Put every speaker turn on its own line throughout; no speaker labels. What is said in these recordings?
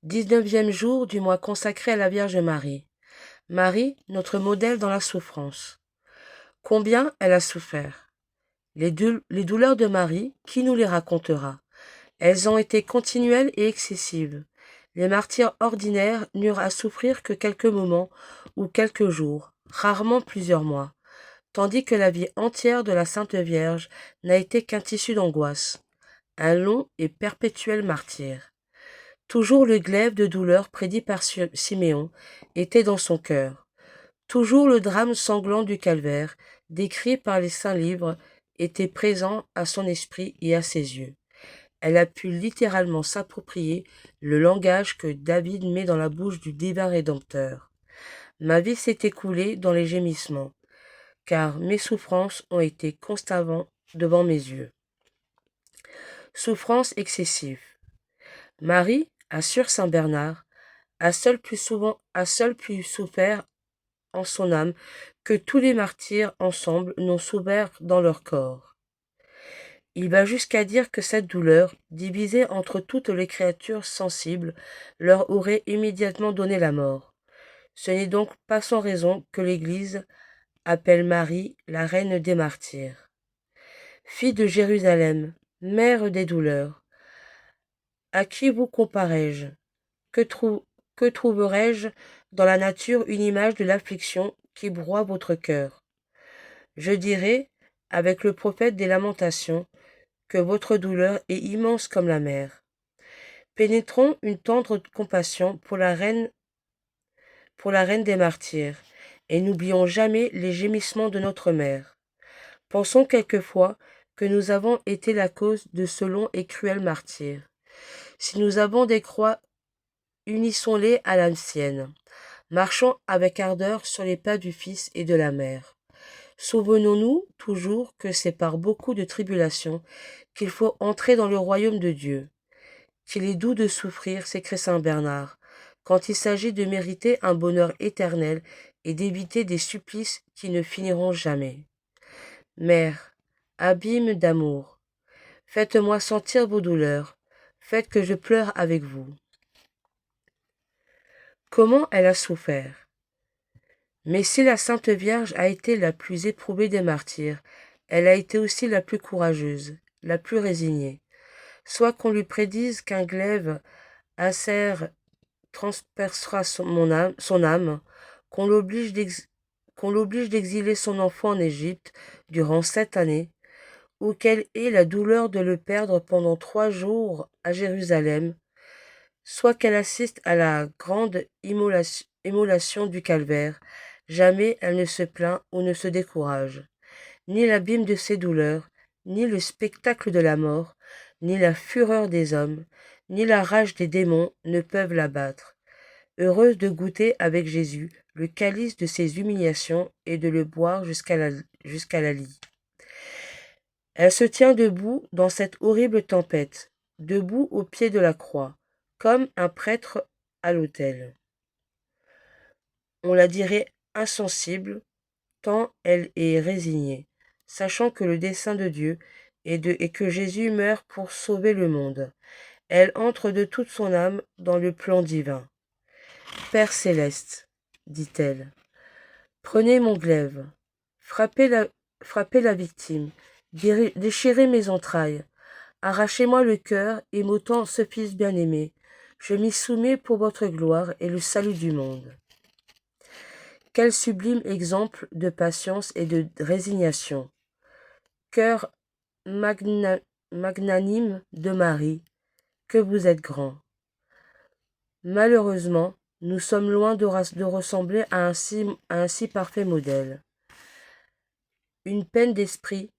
19e jour du mois consacré à la Vierge Marie. Marie, notre modèle dans la souffrance. Combien elle a souffert. Les douleurs de Marie, qui nous les racontera? Elles ont été continuelles et excessives. Les martyrs ordinaires n'eurent à souffrir que quelques moments ou quelques jours, rarement plusieurs mois, tandis que la vie entière de la Sainte Vierge n'a été qu'un tissu d'angoisse, un long et perpétuel martyre. Toujours le glaive de douleur prédit par Siméon était dans son cœur. Toujours le drame sanglant du calvaire, décrit par les saints livres, était présent à son esprit et à ses yeux. Elle a pu littéralement s'approprier le langage que David met dans la bouche du divin Rédempteur. Ma vie s'est écoulée dans les gémissements, car mes souffrances ont été constamment devant mes yeux. Souffrance excessive. Marie, assure saint Bernard, a seul plus souffert en son âme que tous les martyrs ensemble n'ont souffert dans leur corps. Il va jusqu'à dire que cette douleur, divisée entre toutes les créatures sensibles, leur aurait immédiatement donné la mort. Ce n'est donc pas sans raison que l'Église appelle Marie la reine des martyrs. Fille de Jérusalem, mère des douleurs, à qui vous comparais-je? Que trouverai-je dans la nature une image de l'affliction qui broie votre cœur? Je dirai, avec le prophète des Lamentations, que votre douleur est immense comme la mer. Pénétrons une tendre compassion pour la reine des martyrs, et n'oublions jamais les gémissements de notre mère. Pensons quelquefois que nous avons été la cause de ce long et cruel martyre. Si nous avons des croix, unissons-les à la sienne. Marchons avec ardeur sur les pas du Fils et de la Mère. Souvenons-nous toujours que c'est par beaucoup de tribulations qu'il faut entrer dans le royaume de Dieu. Qu'il est doux de souffrir, s'écrie saint Bernard, quand il s'agit de mériter un bonheur éternel et d'éviter des supplices qui ne finiront jamais. Mère, abîme d'amour, faites-moi sentir vos douleurs, faites que je pleure avec vous. Comment elle a souffert? Mais si la Sainte Vierge a été la plus éprouvée des martyrs, elle a été aussi la plus courageuse, la plus résignée. Soit qu'on lui prédise qu'un glaive acère transpercera son âme, qu'on l'oblige d'exiler son enfant en Égypte durant 7 années, ou qu'elle ait la douleur de le perdre pendant 3 jours à Jérusalem, soit qu'elle assiste à la grande immolation du calvaire, jamais elle ne se plaint ou ne se décourage. Ni l'abîme de ses douleurs, ni le spectacle de la mort, ni la fureur des hommes, ni la rage des démons ne peuvent l'abattre. Heureuse de goûter avec Jésus le calice de ses humiliations et de le boire jusqu'à la lie. Elle se tient debout dans cette horrible tempête, debout au pied de la croix, comme un prêtre à l'autel. On la dirait insensible, tant elle est résignée, sachant que le dessein de Dieu est que Jésus meurt pour sauver le monde. Elle entre de toute son âme dans le plan divin. Père céleste, dit-elle, prenez mon glaive, frappez la victime, déchirez mes entrailles, arrachez-moi le cœur et m'ôtant ce Fils bien-aimé. Je m'y soumets pour votre gloire et le salut du monde. Quel sublime exemple de patience et de résignation. Cœur magnanime de Marie, que vous êtes grand. Malheureusement, nous sommes loin de ressembler à un si parfait modèle. Une peine d'esprit,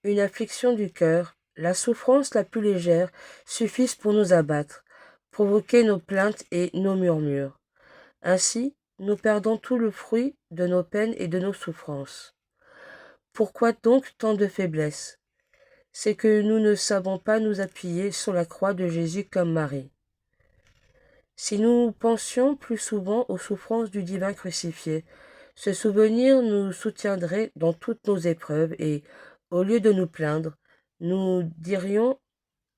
une affliction du cœur, la souffrance la plus légère suffisent pour nous abattre, provoquer nos plaintes et nos murmures. Ainsi, nous perdons tout le fruit de nos peines et de nos souffrances. Pourquoi donc tant de faiblesse? C'est que nous ne savons pas nous appuyer sur la croix de Jésus comme Marie. Si nous pensions plus souvent aux souffrances du divin crucifié, ce souvenir nous soutiendrait dans toutes nos épreuves et, au lieu de nous plaindre, nous dirions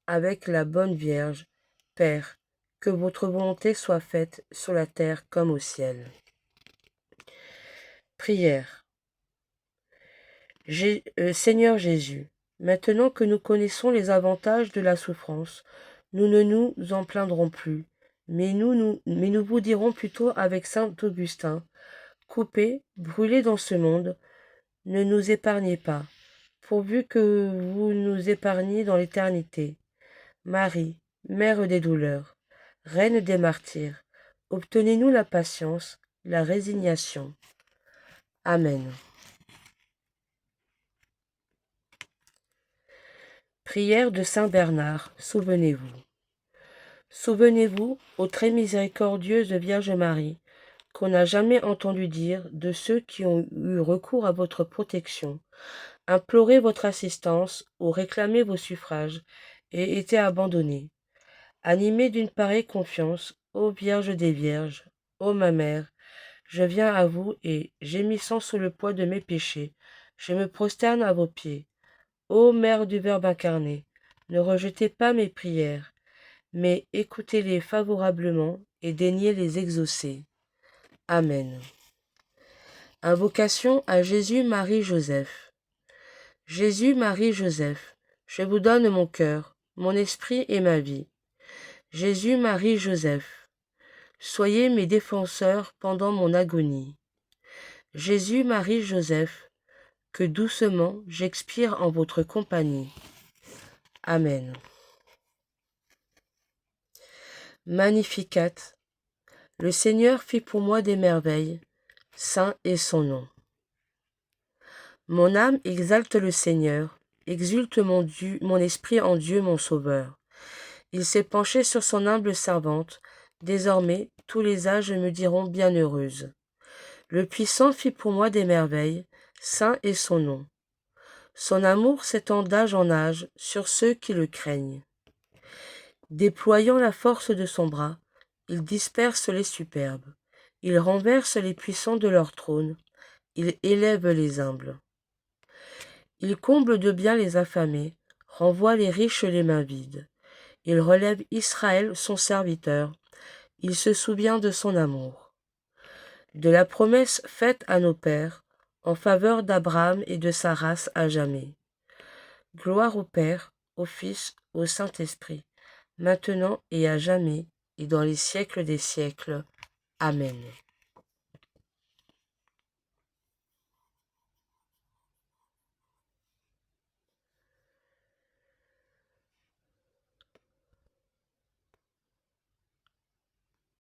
avec la bonne Vierge, Père, que votre volonté soit faite sur la terre comme au ciel. Prière. Seigneur Jésus, maintenant que nous connaissons les avantages de la souffrance, nous ne nous en plaindrons plus, mais nous vous dirons plutôt avec saint Augustin, coupez, brûlez dans ce monde, ne nous épargnez pas, pourvu que vous nous épargniez dans l'éternité. Marie, Mère des douleurs, Reine des martyrs, obtenez-nous la patience, la résignation. Amen. Prière de Saint Bernard, souvenez-vous. Souvenez-vous, ô très miséricordieuse Vierge Marie, qu'on n'a jamais entendu dire de ceux qui ont eu recours à votre protection, imploré votre assistance ou réclamé vos suffrages, et été abandonnés. Animée d'une pareille confiance, ô Vierge des Vierges, ô ma mère, je viens à vous et, gémissant sous le poids de mes péchés, je me prosterne à vos pieds. Ô Mère du Verbe incarné, ne rejetez pas mes prières, mais écoutez-les favorablement et daignez les exaucer. Amen. Invocation à Jésus, Marie, Joseph. Jésus, Marie, Joseph, je vous donne mon cœur, mon esprit et ma vie. Jésus, Marie, Joseph, soyez mes défenseurs pendant mon agonie. Jésus, Marie, Joseph, que doucement j'expire en votre compagnie. Amen. Magnificat. Le Seigneur fit pour moi des merveilles, saint est son nom. Mon âme exalte le Seigneur, exulte mon esprit en Dieu mon Sauveur. Il s'est penché sur son humble servante, désormais tous les âges me diront bienheureuse. Le Puissant fit pour moi des merveilles, saint est son nom. Son amour s'étend d'âge en âge sur ceux qui le craignent. Déployant la force de son bras, il disperse les superbes, il renverse les puissants de leur trône, il élève les humbles. Il comble de bien les affamés, renvoie les riches les mains vides. Il relève Israël son serviteur, il se souvient de son amour. De la promesse faite à nos pères, en faveur d'Abraham et de sa race à jamais. Gloire au Père, au Fils, au Saint-Esprit, maintenant et à jamais, et dans les siècles des siècles. Amen.